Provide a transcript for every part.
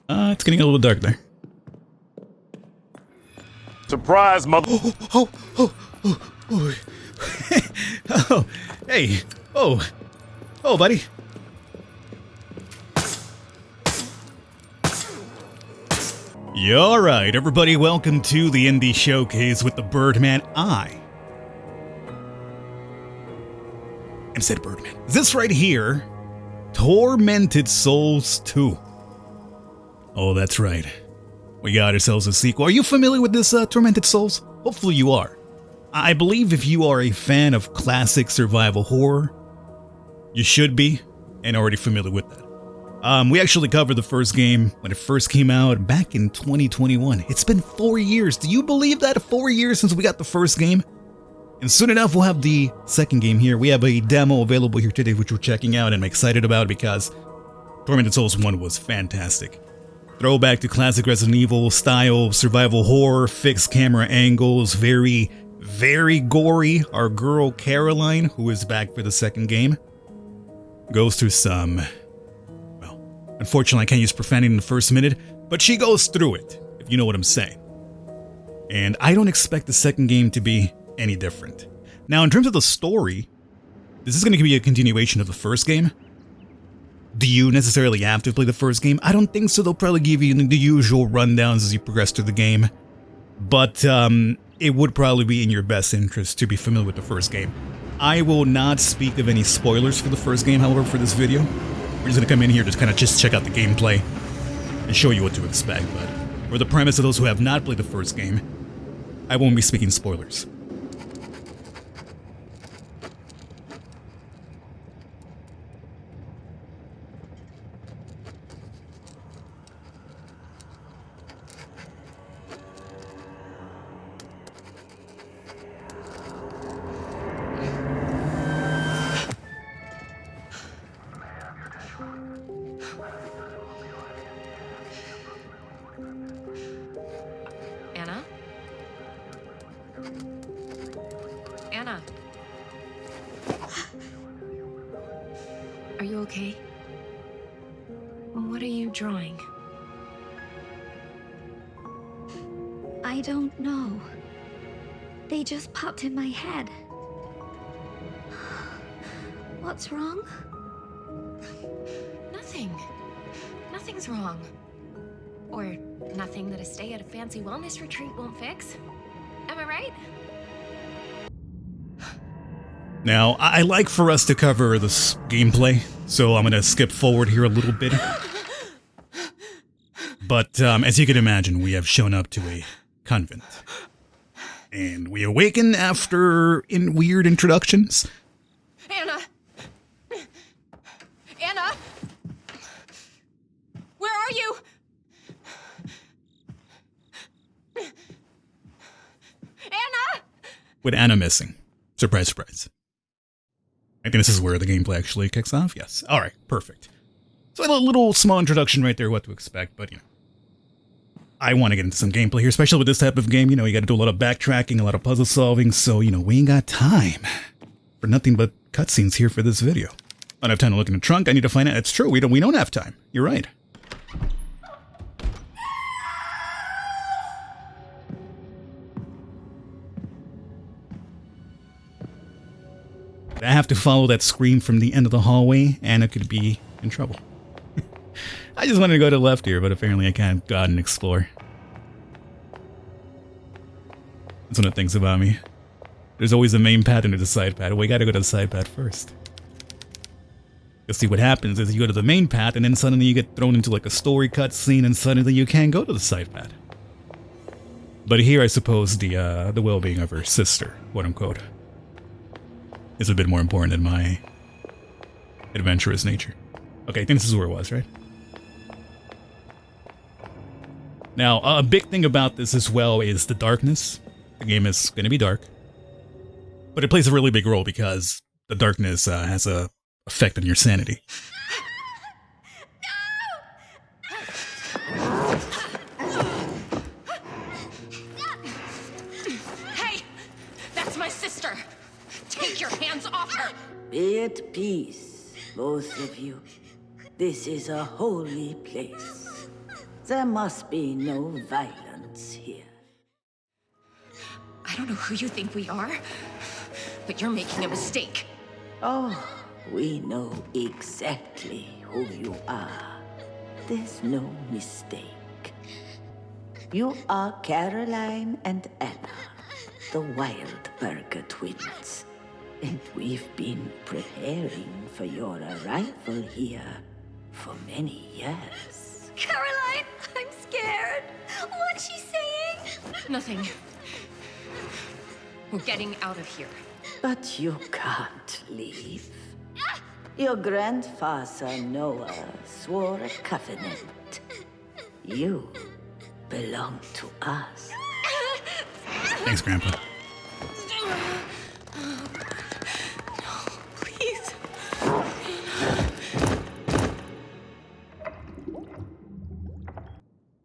It's getting a little dark there. Surprise, mother. Oh, oh, hey, oh, buddy. Yeah, all right, everybody, welcome to the Indie Showcase with the Birdman. Instead of Birdman. This right here, Tormented Souls 2. Oh, that's right. We got ourselves a sequel. Are you familiar with this Tormented Souls? Hopefully you are. I believe if you are a fan of classic survival horror, you should be, and already familiar with that. We actually covered the first game when it first came out back in 2021. It's been 4 years. Do you believe that? 4 years since we got the first game? And soon enough, we'll have the second game here. We have a demo available here today, which we're checking out, and I'm excited about because Tormented Souls 1 was fantastic. Throwback to classic Resident Evil style, survival horror, fixed camera angles, very, very gory. Our girl Caroline, who is back for the second game, goes through some, well, unfortunately I can't use profanity in the first minute, but she goes through it, if you know what I'm saying. And I don't expect the second game to be any different. Now, in terms of the story, this is going to be a continuation of the first game. Do you necessarily have to play the first game? I don't think so. They'll probably give you the usual rundowns as you progress through the game. But it would probably be in your best interest to be familiar with the first game. I will not speak of any spoilers for the first game, however, for this video. We're just going to come in here to kind of just check out the gameplay and show you what to expect. But for the premise of those who have not played the first game, I won't be speaking spoilers. Anna. Are you okay? What are you drawing? I don't know. They just popped in my head. What's wrong? Nothing. Nothing's wrong. Or nothing that a stay at a fancy wellness retreat won't fix. Am I right? Now, I like for us to cover this gameplay, so I'm going to skip forward here a little bit. But as you can imagine, we have shown up to a convent. And we awaken after weird introductions. Anna! Anna! Where are you? Anna! With Anna missing. Surprise, surprise. I think this is where the gameplay actually kicks off. Yes. All right. Perfect. So a little small introduction right there, what to expect. But, you know, I want to get into some gameplay here, especially with this type of game. You know, you got to do a lot of backtracking, a lot of puzzle solving. So, you know, we ain't got time for nothing but cutscenes here for this video. I don't have time to look in the trunk. I need to find out. It's true. We don't have time. You're right. I have to follow that scream from the end of the hallway, Anna could be in trouble. I just wanted to go to the left here, but apparently I can't go out and explore. That's one of the things about me. There's always a main path and there's a side path. We gotta go to the side path first. You'll see what happens is you go to the main path and then suddenly you get thrown into like a story cutscene and suddenly you can't go to the side path. But here I suppose the well-being of her sister, quote unquote, is a bit more important than my adventurous nature. Okay, I think this is where it was, right? Now, a big thing about this as well is the darkness. The game is going to be dark. But it plays a really big role because the darkness has a effect on your sanity. Hey! That's my sister! Take your hands off her! Be at peace, both of you. This is a holy place. There must be no violence here. I don't know who you think we are, but you're making a mistake. Oh, we know exactly who you are. There's no mistake. You are Caroline and Anna, the Wildberger twins. And we've been preparing for your arrival here for many years. Caroline, I'm scared. What's she saying? Nothing. We're getting out of here. But you can't leave. Your grandfather Noah swore a covenant. You belong to us. Thanks, Grandpa. Please.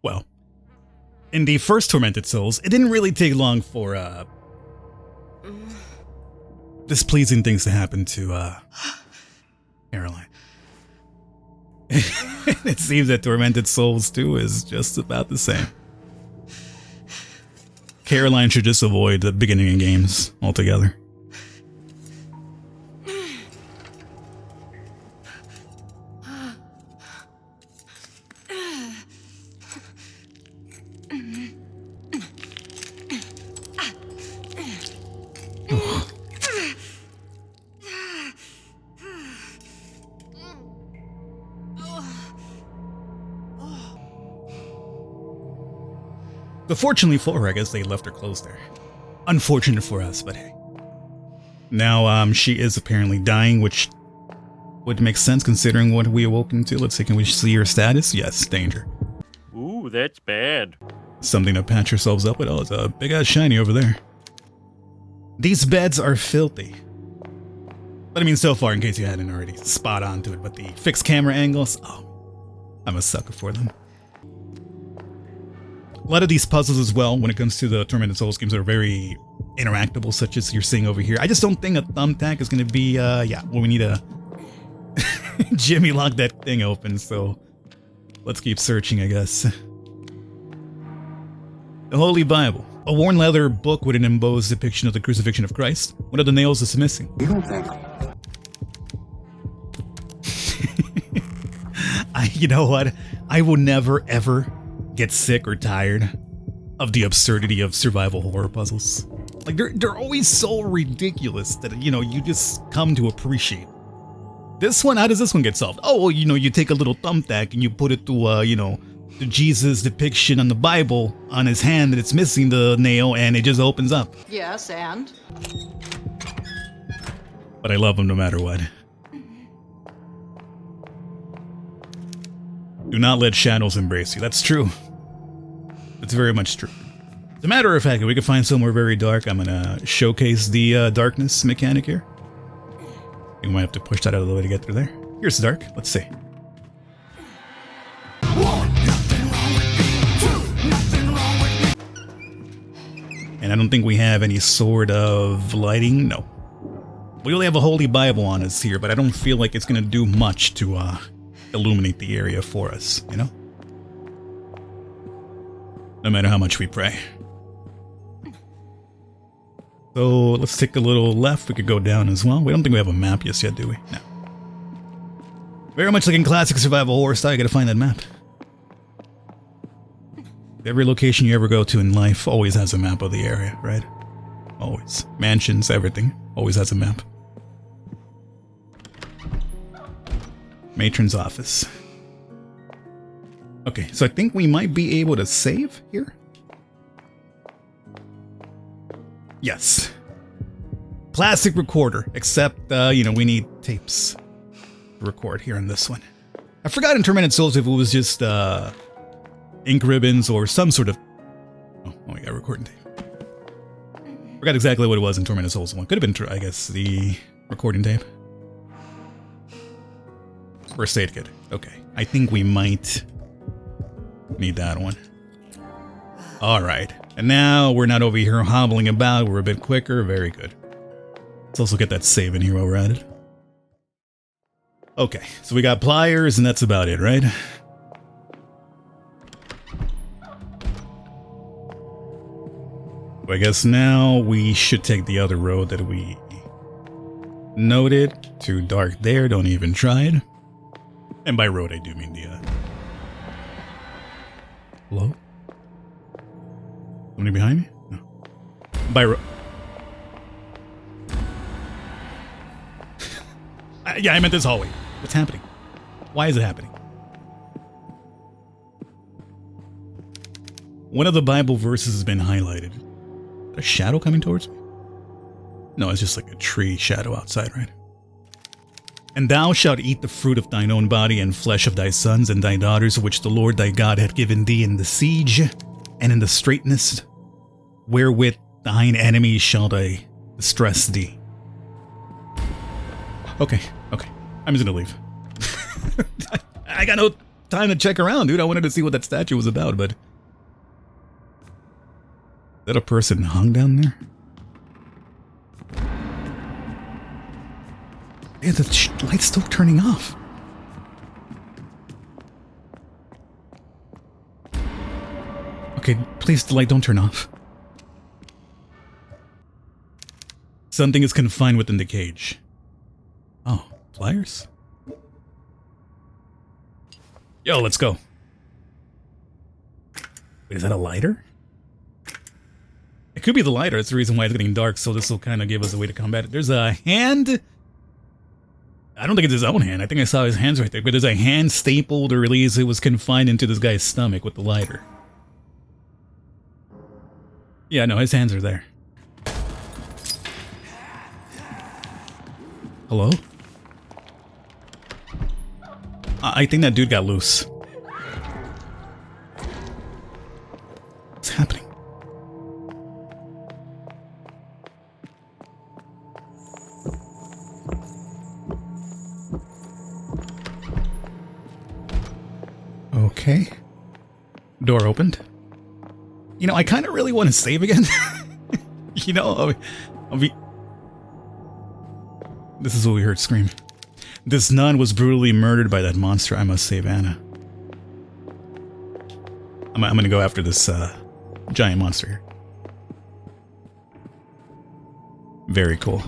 Well, in the first Tormented Souls, it didn't really take long for displeasing things to happen to Caroline. It seems that Tormented Souls 2 is just about the same. Caroline should just avoid the beginning of games altogether. But fortunately for her, I guess they left her closed there. Unfortunate for us, but hey. Now, she is apparently dying, which would make sense considering what we awoken to. Let's see, can we see her status? Yes, danger. Ooh, that's bad. Something to patch ourselves up with. Oh, it's a big-ass shiny over there. These beds are filthy. But I mean, so far, in case you hadn't already spot onto it, but the fixed camera angles, oh, I'm a sucker for them. A lot of these puzzles as well, when it comes to the Tormented Souls games, are very interactable, such as you're seeing over here. I just don't think a thumbtack is going to be, yeah, well, we need a Jimmy lock that thing open, so let's keep searching, I guess. The Holy Bible. A worn leather book with an embossed depiction of the crucifixion of Christ. One of the nails is missing. You don't think? You know what? I will never, ever get sick or tired of the absurdity of survival horror puzzles. Like, they're always so ridiculous that, you know, you just come to appreciate. This one, how does this one get solved? Oh, well, you know, you take a little thumbtack and you put it to, you know, the Jesus depiction on the Bible on his hand, and it's missing the nail, and it just opens up. Yes, and? But I love them no matter what. Do not let shadows embrace you. That's true. It's very much true. As a matter of fact, if we can find somewhere very dark, I'm gonna showcase the darkness mechanic here. We might have to push that out of the way to get through there. Here's the dark. Let's see. And I don't think we have any sort of lighting. No. We only have a Holy Bible on us here, but I don't feel like it's gonna do much to illuminate the area for us, you know? No matter how much we pray. So let's take a little left. We could go down as well. We don't think we have a map just yet, do we? No. Very much like in classic survival horror style, you gotta find that map. Every location you ever go to in life always has a map of the area, right? Always. Mansions, everything. Always has a map. Matron's office. Okay, so I think we might be able to save here. Yes. Classic recorder, except, you know, we need tapes to record here on this one. I forgot in Tormented Souls if it was just, ink ribbons or some sort of... Oh, we got recording tape. Forgot exactly what it was in Tormented Souls 1. Could have been, I guess, the recording tape. First aid kit. Okay. I think we might need that one. Alright. And now we're not over here hobbling about. We're a bit quicker. Very good. Let's also get that save in here while we're at it. Okay. So we got pliers and that's about it, right? I guess now we should take the other road that we noted. Too dark there, don't even try it. And by road I do mean the hello? Somebody behind me? No. By road. Yeah, I meant this hallway. What's happening? Why is it happening? One of the Bible verses has been highlighted. A shadow coming towards me? No, it's just like a tree shadow outside, right? And thou shalt eat the fruit of thine own body and flesh of thy sons and thy daughters, which the Lord thy God hath given thee in the siege and in the straitness, wherewith thine enemies shall I distress thee. Okay. I'm just gonna leave. I got no time to check around, dude. I wanted to see what that statue was about, but... Is that a person hung down there? Yeah, the light's still turning off. Okay, please, the light don't turn off. Something is confined within the cage. Oh, pliers? Yo, let's go. Wait, is that a lighter? It could be the lighter. That's the reason why it's getting dark, so this will kind of give us a way to combat it. There's a hand. I don't think it's his own hand. I think I saw his hands right there. But there's a hand stapled, or at least it was confined into this guy's stomach with the lighter. Yeah, no, his hands are there. Hello? I think that dude got loose. What's happening? Okay. Door opened. You know, I kind of really want to save again. You know, I'll be... This is what we heard scream. This nun was brutally murdered by that monster. I must save Anna. I'm gonna go after this giant monster here. Very cool.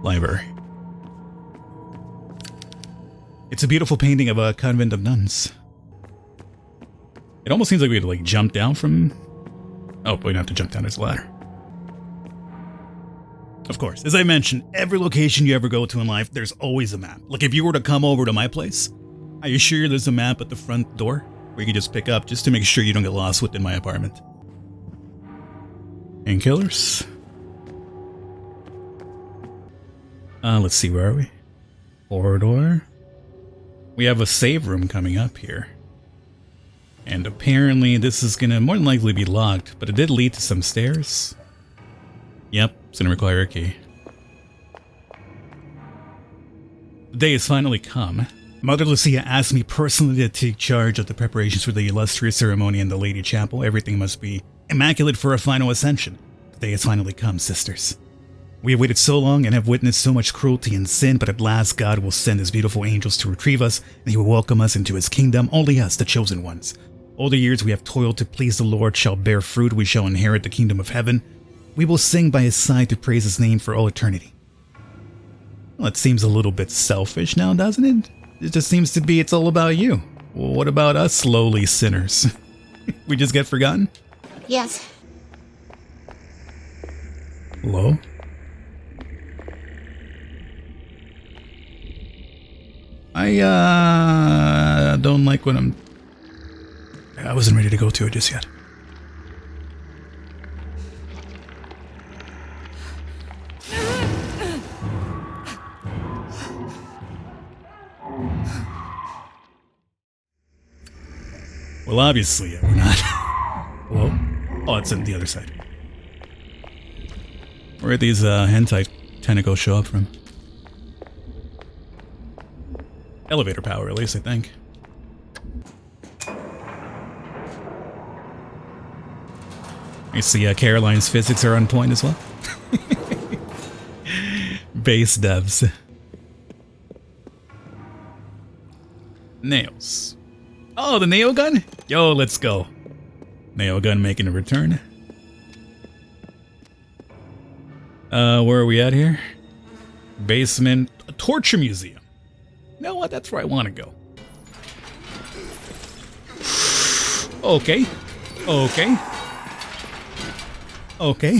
Library. It's a beautiful painting of a convent of nuns. It almost seems like we had to like jump down from... Oh, we don't have to jump down, there's a ladder. Of course, as I mentioned, every location you ever go to in life, there's always a map. Like if you were to come over to my place, I assure you there's a map at the front door where you can just pick up just to make sure you don't get lost within my apartment. Painkillers. Let's see, where are we? Corridor. We have a save room coming up here. And apparently this is gonna more than likely be locked, but it did lead to some stairs. Yep, it's gonna require a key. The day has finally come. Mother Lucia asked me personally to take charge of the preparations for the illustrious ceremony in the Lady Chapel. Everything must be immaculate for a final ascension. The day has finally come, sisters. We have waited so long and have witnessed so much cruelty and sin, but at last God will send his beautiful angels to retrieve us, and he will welcome us into his kingdom, only us, the chosen ones. All the years we have toiled to please the Lord shall bear fruit, we shall inherit the kingdom of heaven. We will sing by his side to praise his name for all eternity. Well, it seems a little bit selfish now, doesn't it? It just seems to be it's all about you. Well, what about us lowly sinners? We just get forgotten? Yes. Hello? I don't like when I wasn't ready to go to it just yet. Well, obviously, we're not. Hello? Oh, it's on the other side. Where did these hentai tentacles show up from? Elevator power, at least, I think. You see, Caroline's physics are on point as well. Base devs. Nails. Oh, the nail gun? Yo, let's go. Nail gun making a return. Where are we at here? Basement, a torture museum. You know what? That's where I want to go. Okay. Okay. Okay.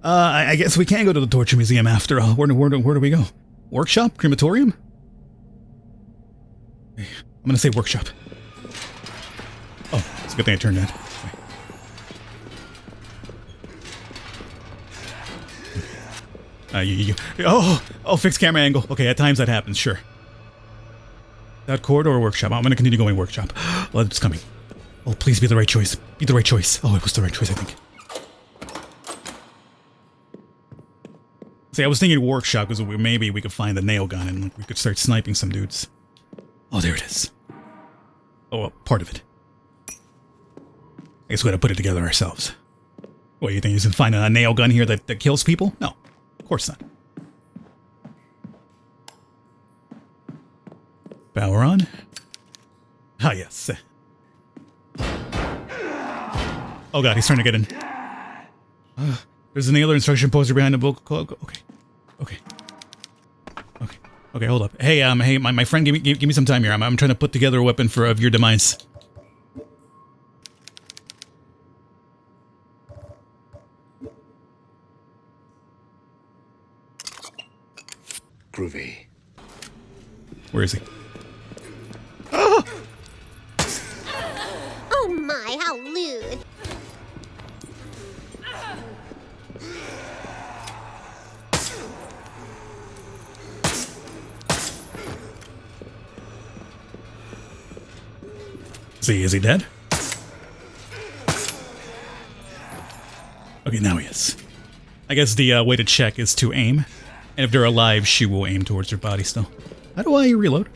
I guess we can go to the torture museum after all. Where do we go? Workshop? Crematorium? I'm gonna say workshop. Oh, it's a good thing I turned that. Oh, fixed camera angle. Okay, at times that happens, sure. That corridor or workshop? I'm gonna continue going workshop. Well, it's coming. Oh, please be the right choice. Be the right choice. Oh, it was the right choice, I think. See, I was thinking workshop because maybe we could find the nail gun and we could start sniping some dudes. Oh, there it is. Oh, well, part of it. I guess we gotta put it together ourselves. What, you think you can find a nail gun here that kills people? No, of course not. Power on. Ah, yes. Oh god, he's trying to get in. There's a nailer instruction poster behind the book. Okay. Okay, hold up. Hey, my friend, give me some time here. I'm trying to put together a weapon of your demise. Groovy. Where is he? Oh my, how lewd. Is he dead? Okay, now he is. I guess the way to check is to aim. And if they're alive, she will aim towards their body still. How do I reload?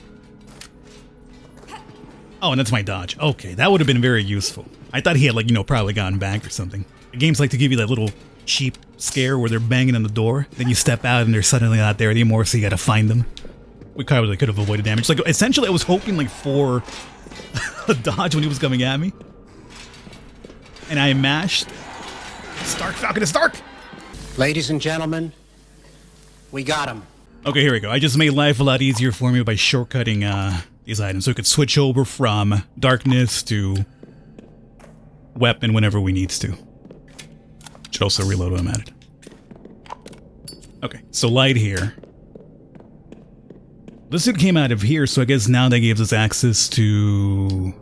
Oh, and that's my dodge. Okay, that would have been very useful. I thought he had, like, probably gotten back or something. The games like to give you that little cheap scare where they're banging on the door. Then you step out and they're suddenly not there anymore, so you gotta find them. We probably could have avoided damage. Like, essentially, I was hoping, like, for a dodge when he was coming at me. And I mashed. Stark, Falcon is Stark! Ladies and gentlemen, we got him. Okay, here we go. I just made life a lot easier for me by shortcutting these items. So we could switch over from darkness to weapon whenever we needs to. Should also reload when I'm at it. Okay, so light here. This dude came out of here, so I guess now that gives us access to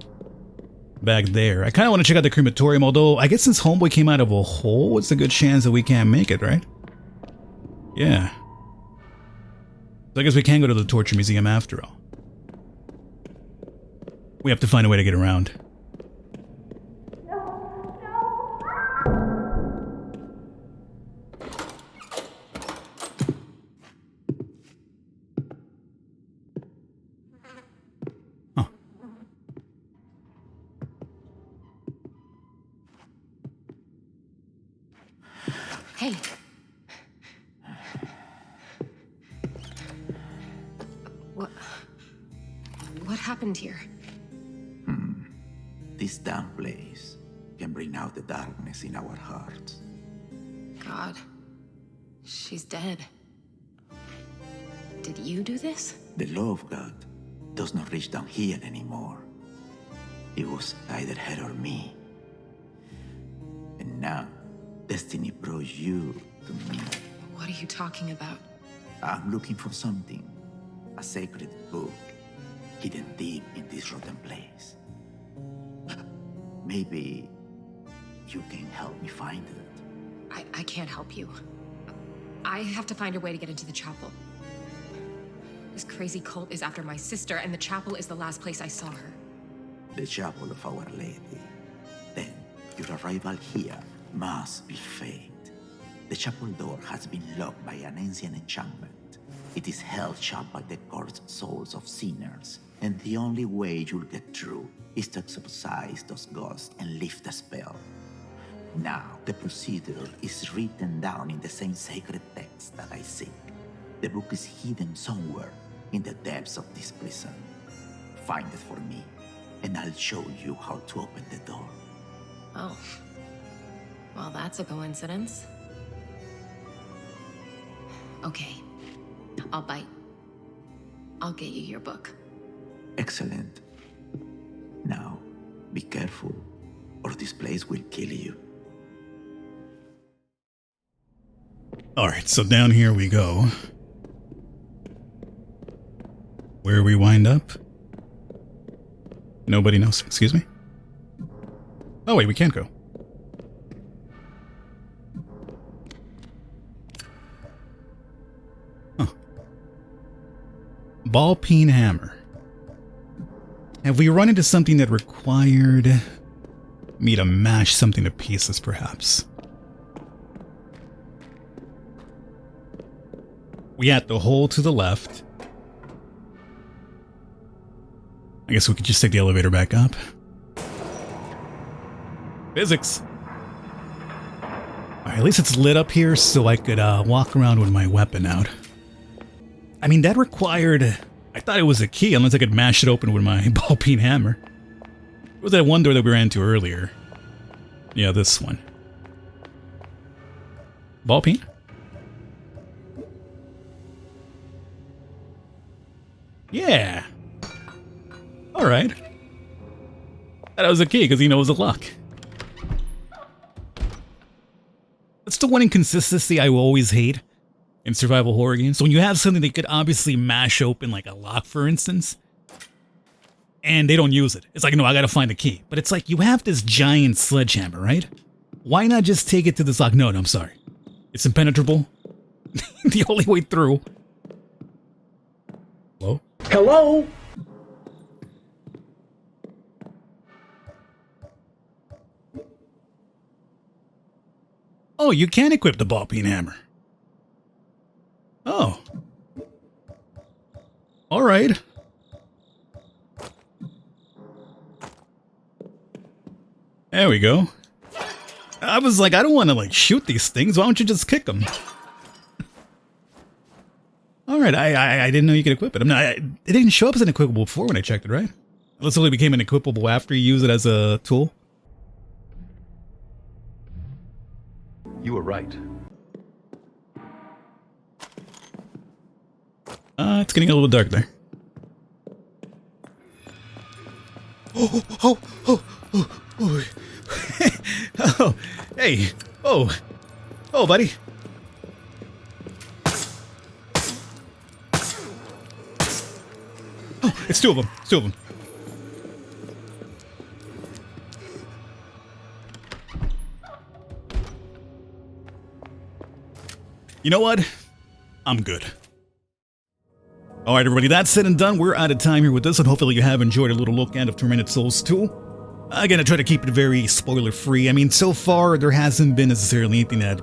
back there. I kind of want to check out the crematorium, although I guess since Homeboy came out of a hole, it's a good chance that we can't make it, right? Yeah. So I guess we can go to the torture museum after all. We have to find a way to get around. Huh. Hey. What happened here? This damn place can bring out the darkness in our hearts. God. She's dead. Did you do this? The law of God does not reach down here anymore. It was either her or me. And now, destiny brought you to me. What are you talking about? I'm looking for something. A sacred book hidden deep in this rotten place. Maybe you can help me find it. I can't help you. I have to find a way to get into the chapel. This crazy cult is after my sister, and the chapel is the last place I saw her. The chapel of Our Lady. Then, your arrival here must be fate. The chapel door has been locked by an ancient enchantment. It is held shut by the cursed souls of sinners, and the only way you'll get through is to exorcise those ghosts and lift the spell. Now, the procedure is written down in the same sacred text that I seek. The book is hidden somewhere in the depths of this prison. Find it for me, and I'll show you how to open the door. Oh. Well, that's a coincidence. Okay. I'll bite. I'll get you your book. Excellent. Now, be careful, or this place will kill you. Alright, so down here we go. Where we wind up? Nobody knows. Excuse me? Oh wait, we can't go. Huh. Ball peen hammer. Have we run into something that required me to mash something to pieces, perhaps? We had the hole to the left. I guess we could just take the elevator back up. Physics. Alright, at least it's lit up here so I could walk around with my weapon out. I mean, that required... I thought it was a key unless I could mash it open with my ball peen hammer. It was that one door that we ran to earlier. Yeah, this one. Ball peen? Yeah. Alright. That was a key because he knows the lock. That's the one inconsistency I will always hate in survival horror games. So when you have something that could obviously mash open, like a lock, for instance, and they don't use it. It's like, no, I gotta find a key. But it's like, you have this giant sledgehammer, right? Why not just take it to this lock? No, I'm sorry. It's impenetrable. The only way through. Hello? Hello? Oh, you can equip the ball peen hammer. Oh. Alright. There we go. I was like, I don't want to like shoot these things. Why don't you just kick them? Alright, I didn't know you could equip it. I mean, it didn't show up as an equipable before when I checked it, right? Unless it only became an equipable after you use it as a tool. You were right. It's getting a little dark there. Oh, hey. Oh, buddy. Oh, it's two of them. It's two of them. You know what? I'm good. Alright everybody, that's said and done. We're out of time here with this, and hopefully you have enjoyed a little look at of Tormented Souls 2. Again, I try to keep it very spoiler-free. I mean, so far, there hasn't been necessarily anything that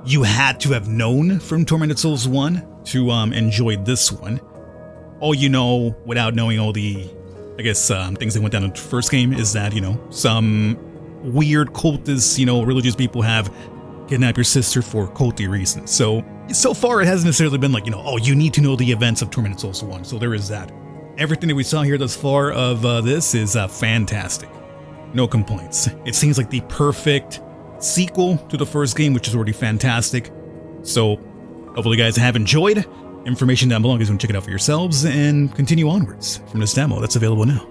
you had to have known from Tormented Souls 1 to enjoy this one. All you know, without knowing all the, I guess, things that went down in the first game, is that, you know, some weird cultists, you know, religious people have kidnapped your sister for culty reasons. So far, it hasn't necessarily been like, you know, oh, you need to know the events of Tormented Souls 1. So there is that. Everything that we saw here thus far of this is fantastic. No complaints. It seems like the perfect sequel to the first game, which is already fantastic. So hopefully you guys have enjoyed. Information down below, you guys want to check it out for yourselves and continue onwards from this demo that's available now.